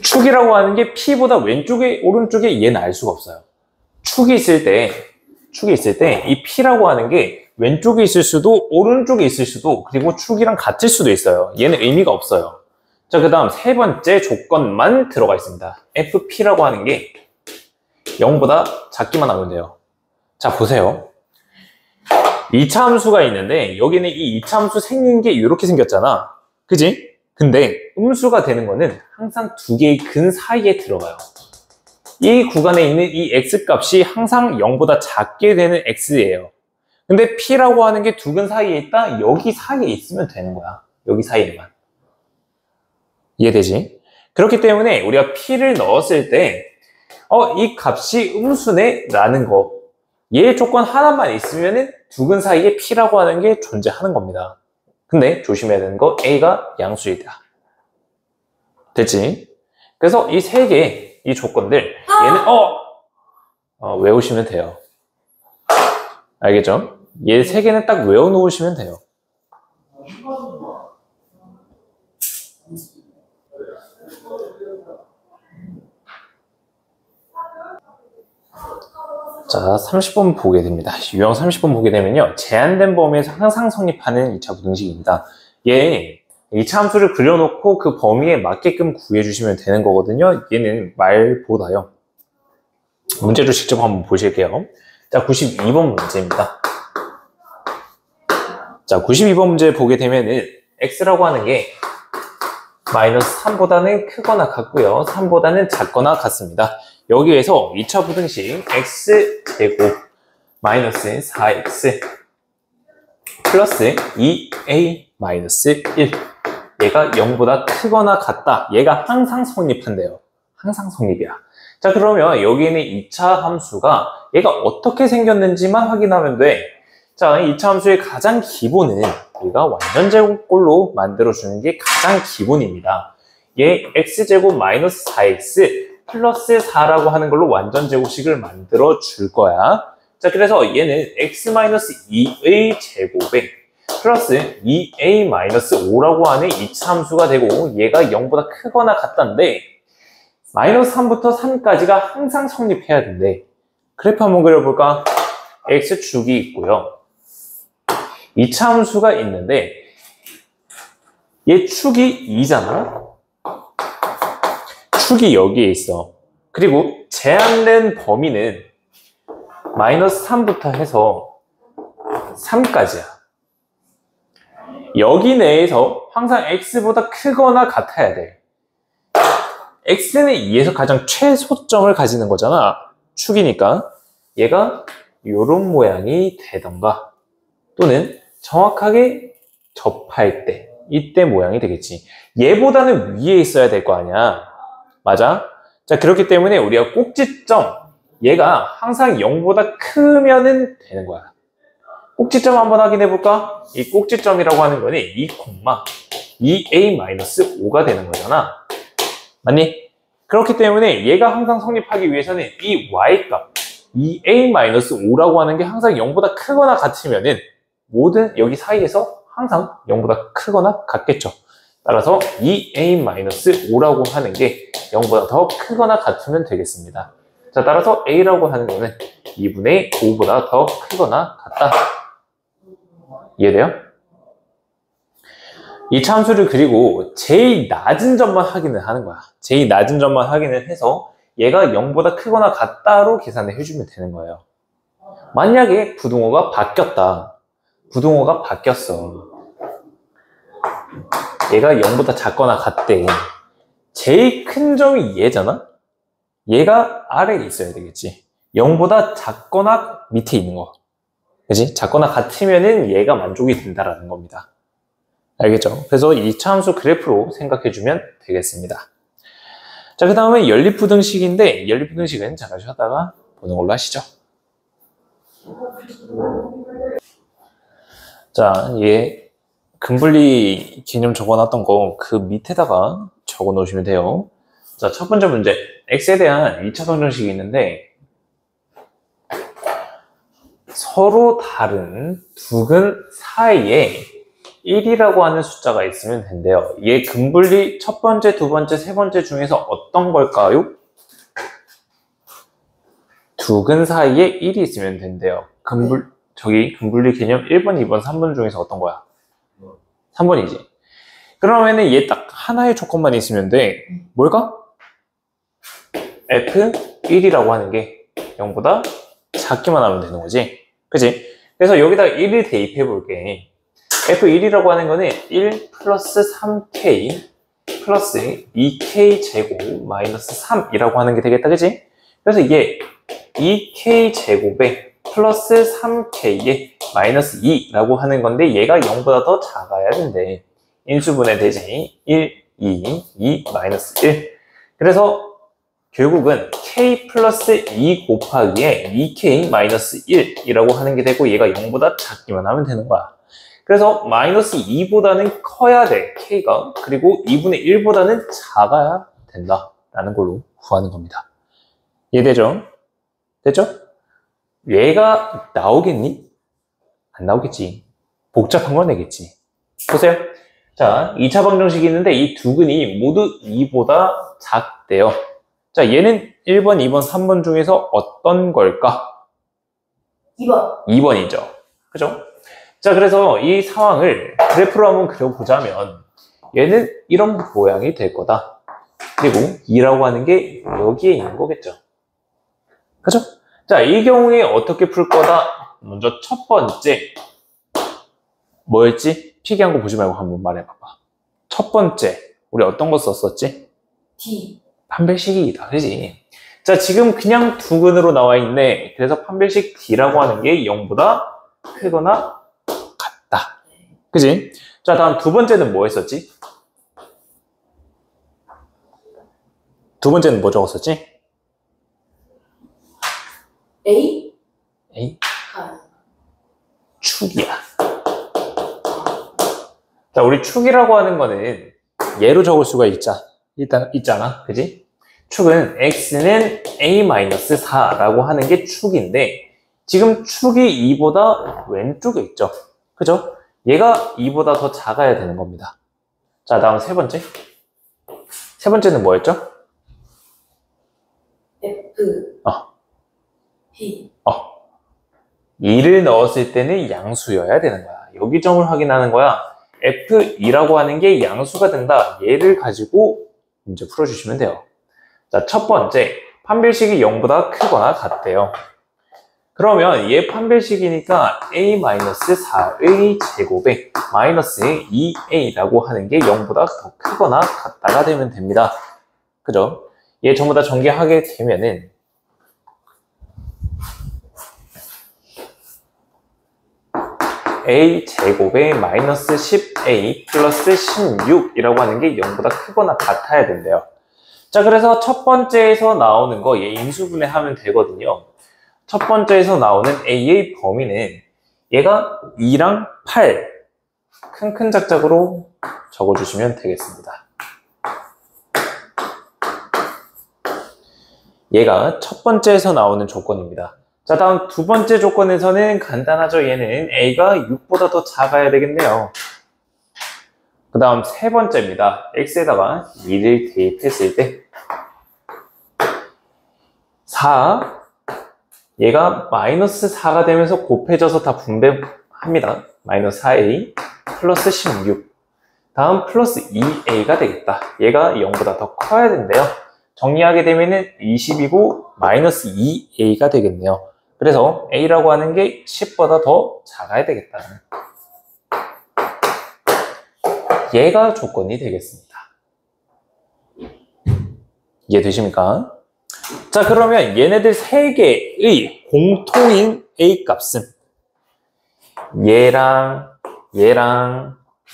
축이라고 하는 게 P보다 왼쪽에, 오른쪽에 얘는 알 수가 없어요. 축이 있을 때 이 P라고 하는 게 왼쪽에 있을 수도 오른쪽에 있을 수도 그리고 축이랑 같을 수도 있어요. 얘는 의미가 없어요. 자, 그 다음 세 번째 조건만 들어가 있습니다. FP라고 하는 게 0보다 작기만 하면 돼요. 자, 보세요. 2차 함수가 있는데 여기는 이 2차 함수 생긴 게 이렇게 생겼잖아. 그지? 근데 음수가 되는 거는 항상 두 개의 근 사이에 들어가요. 이 구간에 있는 이 x값이 항상 0보다 작게 되는 x예요. 근데 p라고 하는 게 두 근 사이에 있다? 여기 사이에 있으면 되는 거야. 여기 사이에만. 이해되지? 그렇기 때문에 우리가 p를 넣었을 때 이 값이 음수네? 라는 거. 얘 조건 하나만 있으면 두 근 사이에 p라고 하는 게 존재하는 겁니다. 근데 조심해야 되는 거 a가 양수이다. 됐지? 그래서 이 세 개, 이 조건들 얘는 외우시면 돼요. 알겠죠? 얘 세 개는 딱 외워놓으시면 돼요. 자, 30번 보게 됩니다. 유형 30번 보게 되면요. 제한된 범위에서 항상 성립하는 2차 부등식입니다. 얘 2차 함수를 그려놓고 그 범위에 맞게끔 구해주시면 되는 거거든요. 얘는 말보다요. 문제를 직접 한번 보실게요. 자, 92번 문제입니다. 자, 92번 문제 보게 되면은 x라고 하는 게 마이너스 3보다는 크거나 같고요. 3보다는 작거나 같습니다. 여기에서 2차 부등식 x제곱 마이너스 4x 플러스 2a 마이너스 1 얘가 0보다 크거나 같다. 얘가 항상 성립한대요. 항상 성립이야. 자, 그러면 여기 있는 2차 함수가 얘가 어떻게 생겼는지만 확인하면 돼. 자, 2차 함수의 가장 기본은 우리가 완전제곱꼴로 만들어주는 게 가장 기본입니다. 얘 x제곱 마이너스 4x 플러스 4라고 하는 걸로 완전제곱식을 만들어 줄 거야. 자, 그래서 얘는 x 마이너스 2의 제곱에 플러스 2a 마이너스 5라고 하는 2차 함수가 되고 얘가 0보다 크거나 같다는데 마이너스 3부터 3까지가 항상 성립해야 된대. 그래프 한번 그려볼까? x축이 있고요. 2차 함수가 있는데 얘 축이 2잖아. 축이 여기에 있어. 그리고 제한된 범위는 마이너스 3부터 해서 3까지야. 여기 내에서 항상 x보다 크거나 같아야 돼. x는 2에서 가장 최소점을 가지는 거잖아. 축이니까 얘가 이런 모양이 되던가 또는 정확하게 접할 때 이때 모양이 되겠지. 얘보다는 위에 있어야 될 거 아니야. 맞아? 자, 그렇기 때문에 우리가 꼭지점 얘가 항상 0보다 크면은 되는 거야. 꼭지점 한번 확인해 볼까? 이 꼭지점이라고 하는 거는 2,2a-5가 되는 거잖아. 맞니? 그렇기 때문에 얘가 항상 성립하기 위해서는 이 y값 2a-5라고 하는 게 항상 0보다 크거나 같으면은 모든 여기 사이에서 항상 0보다 크거나 같겠죠. 따라서 2a-5라고 하는 게 0보다 더 크거나 같으면 되겠습니다. 자, 따라서 a라고 하는 거는 2분의 5보다 더 크거나 같다. 이해돼요? 이 함수를 그리고 제일 낮은 점만 확인을 하는 거야. 제일 낮은 점만 확인을 해서 얘가 0보다 크거나 같다로 계산을 해주면 되는 거예요. 만약에 부등호가 바뀌었다. 부등호가 바뀌었어. 얘가 0보다 작거나 같대. 제일 큰 점이 얘잖아? 얘가 아래에 있어야 되겠지. 0보다 작거나 밑에 있는 거. 그치? 작거나 같으면은 얘가 만족이 된다라는 겁니다. 알겠죠? 그래서 이 차함수 그래프로 생각해주면 되겠습니다. 자, 그 다음에 연립부등식인데, 연립부등식은 잠깐 쉬었다가 보는 걸로 하시죠. 자, 얘 근분리 개념 적어놨던 거 그 밑에다가 적어 놓으시면 돼요. 자, 첫 번째 문제. x에 대한 2차 방정식이 있는데, 서로 다른 두 근 사이에 1이라고 하는 숫자가 있으면 된대요. 얘 근분리 첫 번째, 두 번째, 세 번째 중에서 어떤 걸까요? 두 근 사이에 1이 있으면 된대요. 근분리 개념 1번, 2번, 3번 중에서 어떤 거야? 3번이지. 그러면은 얘 딱 하나의 조건만 있으면 돼. 뭘까? F1이라고 하는 게 0보다 작기만 하면 되는 거지. 그치? 그래서 여기다가 1을 대입해 볼게. F1이라고 하는 거는 1 플러스 3K 플러스 2K 제곱 마이너스 3이라고 하는 게 되겠다. 그치? 그래서 이게 2K 제곱에 플러스 3K에 마이너스 2라고 하는 건데 얘가 0보다 더 작아야 된대. 인수분해 되지. 1, 2 마이너스 1. 그래서 결국은 K 플러스 2 곱하기에 2K 마이너스 1이라고 하는 게 되고 얘가 0보다 작기만 하면 되는 거야. 그래서 마이너스 2보다는 커야 돼, K가. 그리고 2분의 1보다는 작아야 된다. 라는 걸로 구하는 겁니다. 이해되죠? 됐죠? 얘가 나오겠니? 안 나오겠지. 복잡한 걸 내겠지. 보세요. 자, 2차 방정식이 있는데 이 두 근이 모두 2보다 작대요. 자, 얘는 1번, 2번, 3번 중에서 어떤 걸까? 2번. 2번이죠. 그죠? 자, 그래서 이 상황을 그래프로 한번 그려보자면 얘는 이런 모양이 될 거다. 그리고 2라고 하는 게 여기에 있는 거겠죠. 그죠? 자, 이 경우에 어떻게 풀 거다? 먼저 첫 번째 뭐였지? 필기한 거 보지 말고 한번 말해봐봐. 첫 번째 우리 어떤 거 썼었지? D. 판별식이다. 그지? 자, 지금 그냥 두근으로 나와 있네. 그래서 판별식 D라고 하는 게 0보다 크거나 같다. 그지? 자, 다음 두 번째는 뭐 했었지? 두 번째는 뭐 적었었지? A? 에이, 아, 축이야. 자, 우리 축이라고 하는 거는 얘로 적을 수가 있잖아. 그지? 축은 x는 a-4라고 하는 게 축인데 지금 축이 2보다 왼쪽에 있죠. 그죠? 얘가 2보다 더 작아야 되는 겁니다. 자, 다음 세 번째. 세 번째는 뭐였죠? F. P. 2를 넣었을 때는 양수여야 되는 거야. 여기 점을 확인하는 거야. F2라고 하는 게 양수가 된다. 얘를 가지고 문제 풀어주시면 돼요. 자, 첫 번째, 판별식이 0보다 크거나 같대요. 그러면 얘 판별식이니까 a-4의 제곱에 마이너스 2a라고 하는 게 0보다 더 크거나 같다가 되면 됩니다. 그죠? 얘 전부 다 전개하게 되면은 a 제곱에 마이너스 10a 플러스 16이라고 하는 게 0보다 크거나 같아야 된대요. 자, 그래서 첫 번째에서 나오는 거 얘 인수분해하면 되거든요. 첫 번째에서 나오는 a의 범위는 얘가 2랑 8 큰 작작으로 적어주시면 되겠습니다. 얘가 첫 번째에서 나오는 조건입니다. 자, 다음 두 번째 조건에서는 간단하죠. 얘는 a가 6보다 더 작아야 되겠네요. 그 다음 세 번째입니다. x에다가 2를 대입했을 때 4, 얘가 마이너스 4가 되면서 곱해져서 다 분배합니다. 마이너스 4a 플러스 16. 다음 플러스 2a가 되겠다. 얘가 0보다 더 커야 된대요. 정리하게 되면은 20이고 마이너스 2a가 되겠네요. 그래서 a라고 하는 게 10보다 더 작아야 되겠다. 얘가 조건이 되겠습니다. 이해되십니까? 자, 그러면 얘네들 세 개의 공통인 a 값은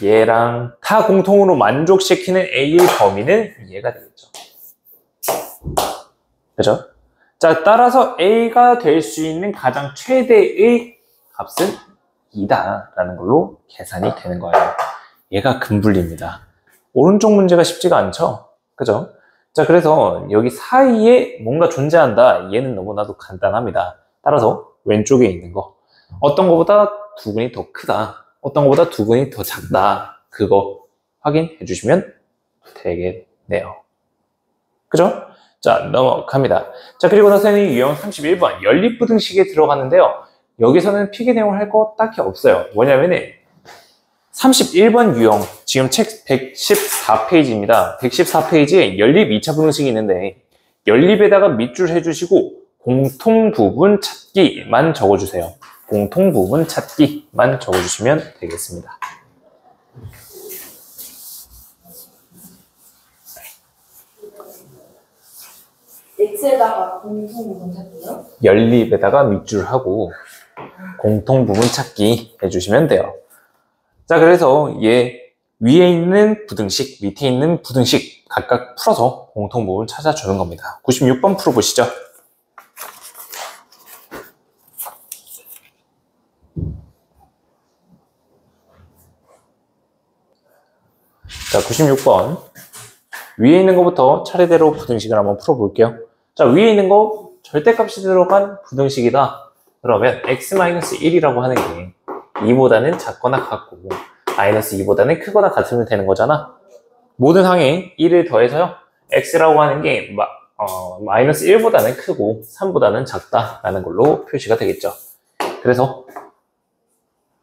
얘랑 다 공통으로 만족시키는 a의 범위는 얘가 되겠죠. 그죠? 자, 따라서 a가 될 수 있는 가장 최대의 값은 2다라는 걸로 계산이 되는 거예요. 얘가 근분리입니다. 오른쪽 문제가 쉽지가 않죠? 그죠? 자, 그래서 여기 사이에 뭔가 존재한다. 얘는 너무나도 간단합니다. 따라서 왼쪽에 있는 거. 어떤 거보다 두근이 더 크다. 어떤 거보다 두근이 더 작다. 그거 확인해 주시면 되겠네요. 그죠? 자, 넘어갑니다. 자, 그리고 나서는 유형 31번 연립부등식에 들어갔는데요. 여기서는 필기 내용을 할 거 딱히 없어요. 뭐냐면은 31번 유형, 지금 책 114페이지입니다. 114페이지에 연립 2차 부등식이 있는데 연립에다가 밑줄 해주시고 공통부분 찾기만 적어주세요. 공통부분 찾기만 적어주시면 되겠습니다. X에다가 공통부분 찾기요? 연립에다가 밑줄하고 공통부분 찾기 해주시면 돼요. 자, 그래서 얘 위에 있는 부등식, 밑에 있는 부등식 각각 풀어서 공통부분 찾아주는 겁니다. 96번 풀어보시죠. 자, 96번 위에 있는 것부터 차례대로 부등식을 한번 풀어볼게요. 자, 위에 있는 거 절대값이 들어간 부등식이다. 그러면 x-1이라고 하는 게 2보다는 작거나 같고 마이너스 2보다는 크거나 같으면 되는 거잖아. 모든 항에 1을 더해서요. x라고 하는 게 마이너스 1보다는 크고 3보다는 작다라는 걸로 표시가 되겠죠. 그래서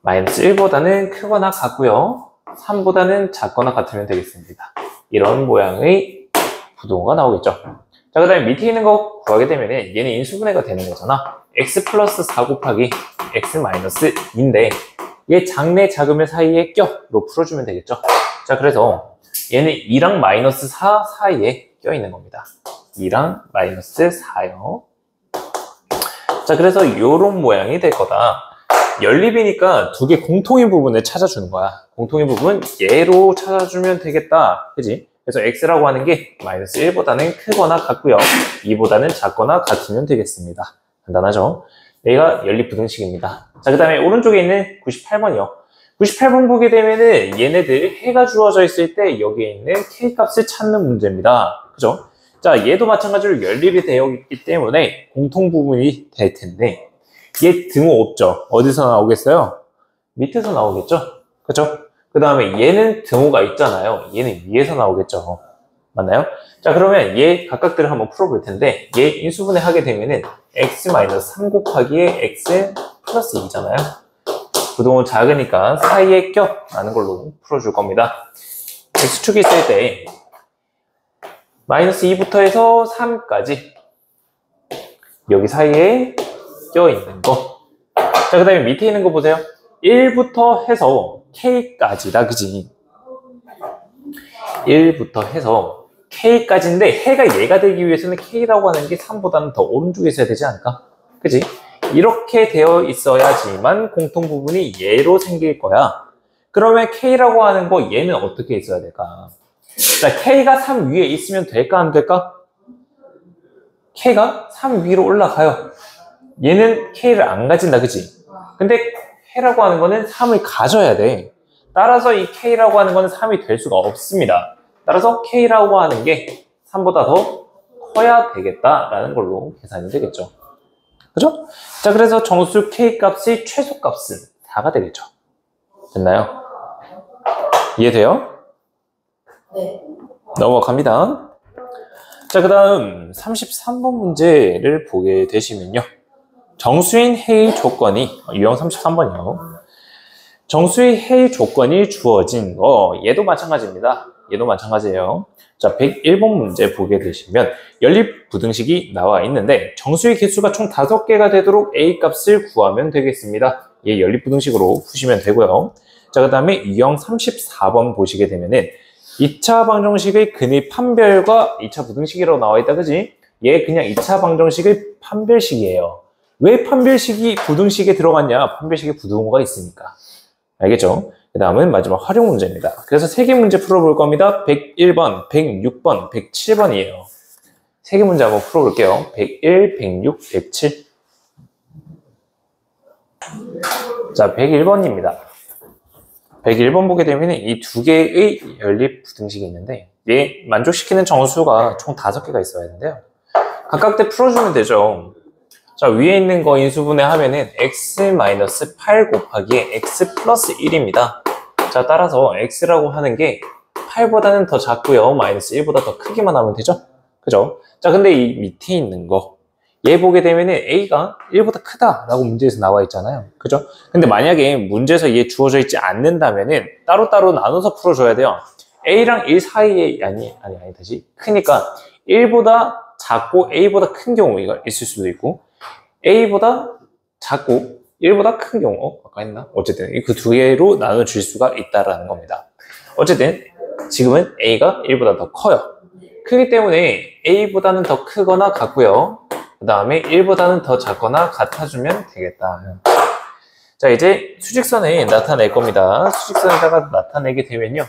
마이너스 1보다는 크거나 같고요. 3보다는 작거나 같으면 되겠습니다. 이런 모양의 부동호가 나오겠죠. 자, 그 다음에 밑에 있는 거 구하게 되면 얘는 인수분해가 되는 거잖아. x 플러스 4 곱하기 x 마이너스 2인데 얘 작네 작으면 사이에 껴로 풀어주면 되겠죠. 자, 그래서 얘는 2랑 마이너스 4 사이에 껴 있는 겁니다. 2랑 마이너스 4요. 자, 그래서 이런 모양이 될 거다. 연립이니까 두 개 공통인 부분을 찾아주는 거야. 공통인 부분 얘로 찾아주면 되겠다. 그지? 그래서 x라고 하는 게 마이너스 1보다는 크거나 같고요. 2보다는 작거나 같으면 되겠습니다. 간단하죠? 얘가 연립부등식입니다. 자, 그 다음에 오른쪽에 있는 98번이요. 98번 보게 되면은 얘네들 해가 주어져 있을 때 여기에 있는 k값을 찾는 문제입니다. 그죠? 자, 얘도 마찬가지로 연립이 되어 있기 때문에 공통 부분이 될 텐데 얘 등호 없죠? 어디서 나오겠어요? 밑에서 나오겠죠? 그죠? 그 다음에 얘는 등호가 있잖아요. 얘는 위에서 나오겠죠? 맞나요? 자, 그러면 얘 각각들을 한번 풀어볼 텐데 얘 인수분해 하게 되면은 x-3 곱하기에 x 플러스 2잖아요. 부동호 작으니까 사이에 껴 라는 걸로 풀어줄 겁니다. x축이 있을 때 마이너스 2부터 해서 3까지 여기 사이에 껴 있는 거. 자, 그 다음에 밑에 있는 거 보세요. 1부터 해서 k까지다, 그지? 1부터 해서 k까지인데 해가 얘가 되기 위해서는 k라고 하는 게 3보다는 더 오른쪽에 있어야 되지 않을까? 그지? 이렇게 되어 있어야지만 공통 부분이 얘로 생길 거야. 그러면 k라고 하는 거 얘는 어떻게 있어야 될까? 자, k가 3 위에 있으면 될까 안 될까? k가 3 위로 올라가요. 얘는 k를 안 가진다, 그지? 근데 k라고 하는 거는 3을 가져야 돼. 따라서 이 k라고 하는 거는 3이 될 수가 없습니다. 따라서 k라고 하는 게 3보다 더 커야 되겠다라는 걸로 계산이 되겠죠. 그죠? 자, 그래서 정수 k 값의 최소값은 4가 되겠죠. 됐나요? 이해돼요? 네. 넘어갑니다. 자, 그 다음 33번 문제를 보게 되시면요. 정수인 해의 조건이, 유형 33번이요. 정수의 해의 조건이 주어진 거, 얘도 마찬가지입니다. 얘도 마찬가지예요. 자, 101번 문제 보게 되시면 연립부등식이 나와 있는데 정수의 개수가 총 5개가 되도록 a 값을 구하면 되겠습니다. 얘 연립부등식으로 푸시면 되고요. 자, 그 다음에 유형 34번 보시게 되면은 2차 방정식의 근의 판별과 2차 부등식이라고 나와 있다, 그지? 얘 그냥 2차 방정식의 판별식이에요. 왜 판별식이 부등식에 들어갔냐? 판별식에 부등호가 있으니까. 알겠죠? 그 다음은 마지막 활용 문제입니다. 그래서 3개 문제 풀어볼 겁니다. 101번, 106번, 107번이에요. 3개 문제 한번 풀어볼게요. 101, 106, 107. 자, 101번입니다. 101번 보게 되면 이 두 개의 연립 부등식이 있는데 얘 만족시키는 정수가 총 5개가 있어야 되는데요. 각각들 풀어주면 되죠. 자, 위에 있는 거 인수분해 하면은 x-8 곱하기 x 플러스 1입니다. 자, 따라서 x라고 하는 게 8보다는 더 작고요. 마이너스 1보다 더 크기만 하면 되죠? 그죠? 자, 근데 이 밑에 있는 거 얘 보게 되면은 a가 1보다 크다라고 문제에서 나와 있잖아요. 그죠? 근데 만약에 문제에서 얘 주어져 있지 않는다면은 따로따로 나눠서 풀어줘야 돼요. a랑 1 사이에 아니 다시 크니까 1보다 작고 a보다 큰 경우가 있을 수도 있고 a보다 작고 1보다 큰 경우 아까 했나? 어쨌든 그 두 개로 나눠줄 수가 있다라는 겁니다. 어쨌든 지금은 a가 1보다 더 커요. 크기 때문에 a보다는 더 크거나 같고요. 그 다음에 1보다는 더 작거나 같아주면 되겠다. 자, 이제 수직선에 나타낼 겁니다. 수직선에다가 나타내게 되면요.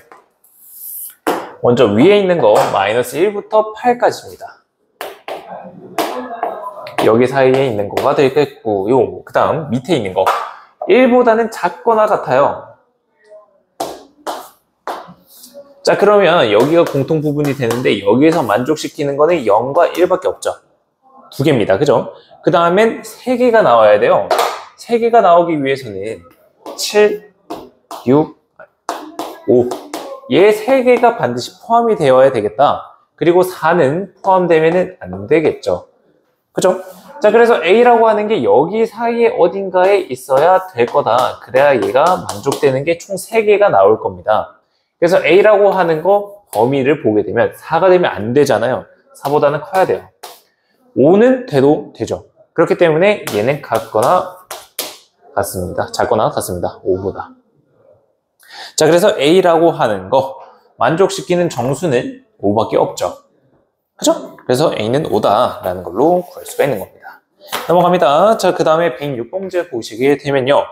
먼저 위에 있는 거 마이너스 1부터 8까지입니다. 여기 사이에 있는 거가 되겠고요. 그 다음 밑에 있는 거 1보다는 작거나 같아요. 자, 그러면 여기가 공통 부분이 되는데 여기에서 만족시키는 거는 0과 1밖에 없죠. 2개입니다. 그죠? 그 다음엔 3개가 나와야 돼요. 3개가 나오기 위해서는 7, 6, 5 얘 3개가 반드시 포함이 되어야 되겠다. 그리고 4는 포함되면 안 되겠죠. 그죠? 자, 그래서 A라고 하는 게 여기 사이에 어딘가에 있어야 될 거다. 그래야 얘가 만족되는 게 총 3개가 나올 겁니다. 그래서 A라고 하는 거 범위를 보게 되면 4가 되면 안 되잖아요. 4보다는 커야 돼요. 5는 돼도 되죠. 그렇기 때문에 얘는 같거나 같습니다. 작거나 같습니다. 5보다. 자, 그래서 A라고 하는 거 만족시키는 정수는 5밖에 없죠. 그죠? 그래서 A는 5다라는 걸로 구할 수가 있는 겁니다. 넘어갑니다. 자, 그 다음에 106번째 보시게 되면요.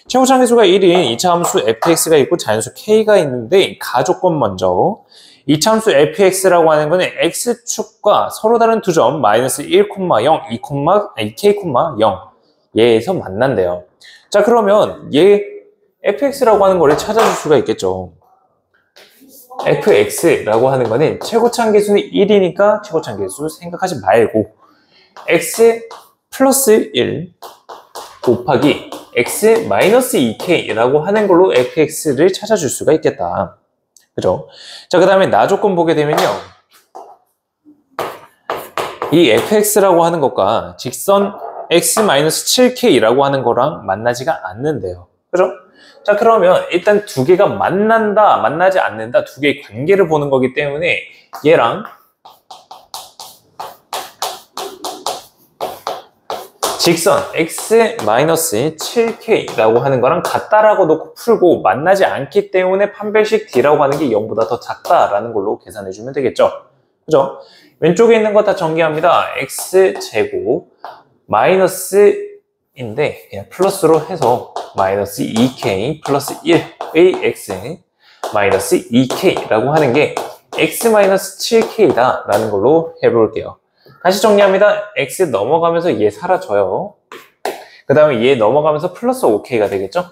최고차함계수가 1인 2차 함수 fx가 있고 자연수 k가 있는데 가조건 먼저 2차 함수 fx라고 하는 거는 x축과 서로 다른 두 점 마이너스 1, 0, 2, k, 0 얘에서 만난대요. 자, 그러면 얘 fx라고 하는 거를 찾아줄 수가 있겠죠. fx라고 하는 거는 최고차함계수는 1이니까 최고차함계수 생각하지 말고 x 플러스 1 곱하기 x 마이너스 2k라고 하는 걸로 fx를 찾아줄 수가 있겠다. 그죠? 자, 그 다음에 나 조건 보게 되면요. 이 fx라고 하는 것과 직선 x 마이너스 7k라고 하는 거랑 만나지가 않는데요. 그죠? 자, 그러면 일단 두 개가 만난다, 만나지 않는다 두 개의 관계를 보는 거기 때문에 얘랑 직선 x-7k라고 하는 거랑 같다라고 놓고 풀고 만나지 않기 때문에 판별식 d라고 하는 게 0보다 더 작다라는 걸로 계산해주면 되겠죠. 그죠? 왼쪽에 있는 거 다 정리합니다. x제곱 마이너스인데 그냥 플러스로 해서 마이너스 2k 플러스 1의 x 마이너스 2k라고 하는 게 x-7k다 라는 걸로 해볼게요. 다시 정리합니다. x 넘어가면서 얘 사라져요. 그 다음에 얘 넘어가면서 플러스 5k가 되겠죠?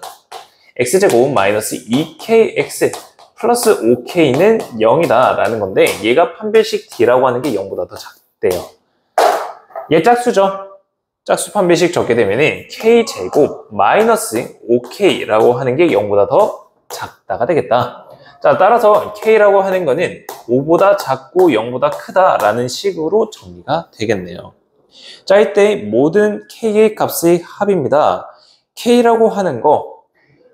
x제곱 마이너스 2kx 플러스 5k는 0이다 라는 건데 얘가 판별식 d라고 하는 게 0보다 더 작대요. 얘 짝수죠? 짝수 판별식 적게 되면은 k제곱 마이너스 5k라고 하는 게 0보다 더 작다가 되겠다. 자, 따라서 k라고 하는 거는 5보다 작고 0보다 크다라는 식으로 정리가 되겠네요. 자, 이때 모든 k의 값의 합입니다. k라고 하는 거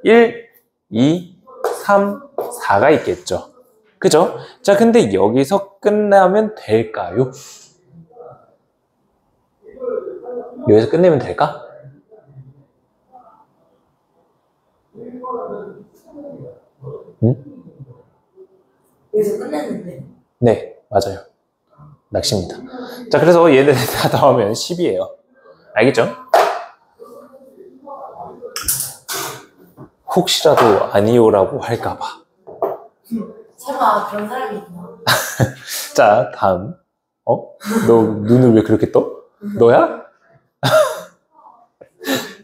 1, 2, 3, 4가 있겠죠. 그죠? 자, 근데 여기서 끝나면 될까요? 여기서 끝내면 될까? 응? 여기서 끝냈는데. 네, 맞아요. 낚시입니다. 자, 그래서 얘네들 다 더하면 10이에요. 알겠죠? 혹시라도 아니오라고 할까봐. 설마 그런 사람이 있나? 자, 다음. 너 눈을 왜 그렇게 떠? 너야?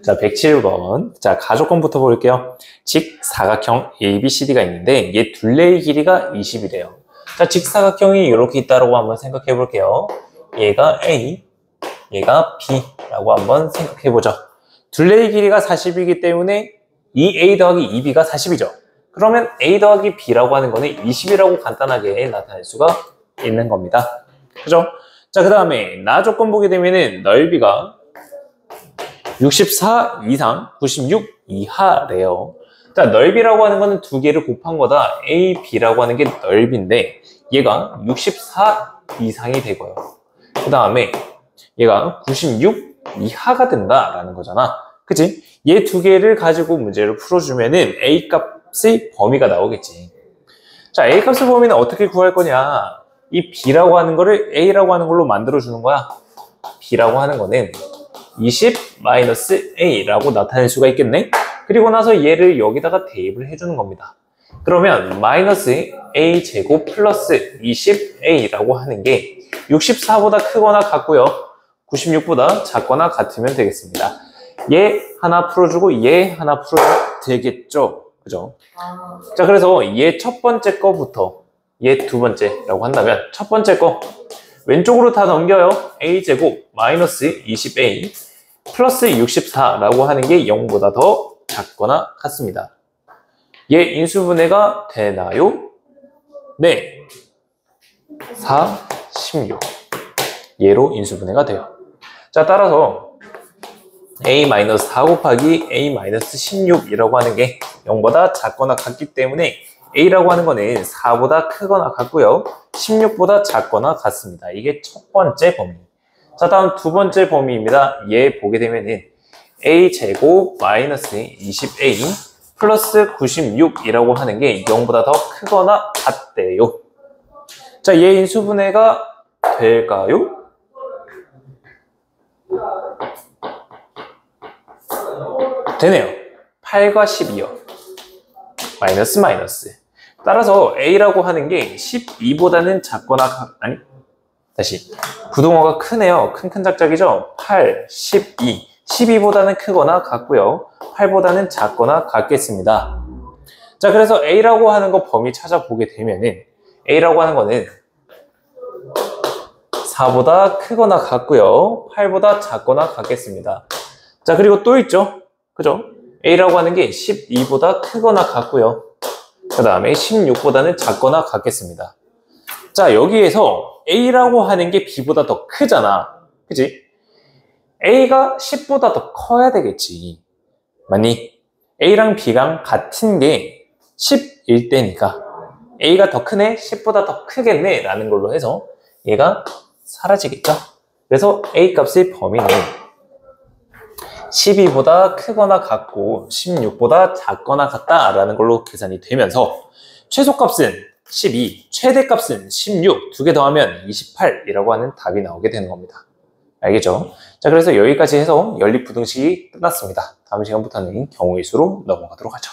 자, 107번. 자, 가조건부터 볼게요. 직사각형 ABCD가 있는데 얘 둘레의 길이가 20이래요. 자, 직사각형이 이렇게 있다고 한번 생각해 볼게요. 얘가 A, 얘가 B라고 한번 생각해 보죠. 둘레의 길이가 40이기 때문에 2A 더하기 2B가 40이죠. 그러면 A 더하기 B라고 하는 거는 20이라고 간단하게 나타낼 수가 있는 겁니다. 그죠? 자, 그 다음에 나 조건 보게 되면은 넓이가 64 이상 96 이하래요. 자, 넓이라고 하는 거는 두 개를 곱한 거다. A, B라고 하는 게 넓이인데 얘가 64 이상이 되고요. 그 다음에 얘가 96 이하가 된다라는 거잖아. 그치? 얘 두 개를 가지고 문제를 풀어주면은 A 값의 범위가 나오겠지. 자, A 값의 범위는 어떻게 구할 거냐? 이 B라고 하는 거를 A라고 하는 걸로 만들어주는 거야. B라고 하는 거는 20-A라고 나타낼 수가 있겠네? 그리고 나서 얘를 여기다가 대입을 해주는 겁니다. 그러면 마이너스 A제곱 플러스 20A라고 하는 게 64보다 크거나 같고요. 96보다 작거나 같으면 되겠습니다. 얘 하나 풀어주고 얘 하나 풀어주면 되겠죠? 그죠? 자, 그래서 얘 첫 번째 거부터 얘 두 번째라고 한다면 첫 번째 거 왼쪽으로 다 넘겨요. A제곱 마이너스 20A 플러스 64라고 하는 게 0보다 더 작거나 같습니다. 얘 인수분해가 되나요? 네. 4, 16. 얘로 인수분해가 돼요. 자, 따라서 a-4 곱하기 a-16이라고 하는 게 0보다 작거나 같기 때문에 a라고 하는 거는 4보다 크거나 같고요. 16보다 작거나 같습니다. 이게 첫 번째 범위. 자, 다음 두 번째 범위입니다. 얘 보게 되면은 a제곱 마이너스 20a 플러스 96이라고 하는 게 0보다 더 크거나 같대요. 자, 얘 인수분해가 될까요? 되네요. 8과 12요. 마이너스 마이너스. 따라서 a라고 하는 게 12보다는 작거나 아니 다시 부동어가 크네요. 큰 작작이죠. 8, 12. 12보다는 크거나 같고요. 8보다는 작거나 같겠습니다. 자, 그래서 a라고 하는 거 범위 찾아보게 되면은 a라고 하는 거는 4보다 크거나 같고요. 8보다 작거나 같겠습니다. 자, 그리고 또 있죠. 그죠? a라고 하는 게 12보다 크거나 같고요. 그 다음에 16보다는 작거나 같겠습니다. 자, 여기에서 a라고 하는 게 b보다 더 크잖아. 그치? a가 10보다 더 커야 되겠지. 맞니? a랑 b랑 같은 게 10일 때니까 a가 더 크네? 10보다 더 크겠네? 라는 걸로 해서 얘가 사라지겠죠? 그래서 a 값의 범위는 12보다 크거나 같고 16보다 작거나 같다라는 걸로 계산이 되면서 최소값은 12, 최대값은 16, 두 개 더하면 28이라고 하는 답이 나오게 되는 겁니다. 알겠죠? 자, 그래서 여기까지 해서 연립부등식이 끝났습니다. 다음 시간부터는 경우의 수로 넘어가도록 하죠.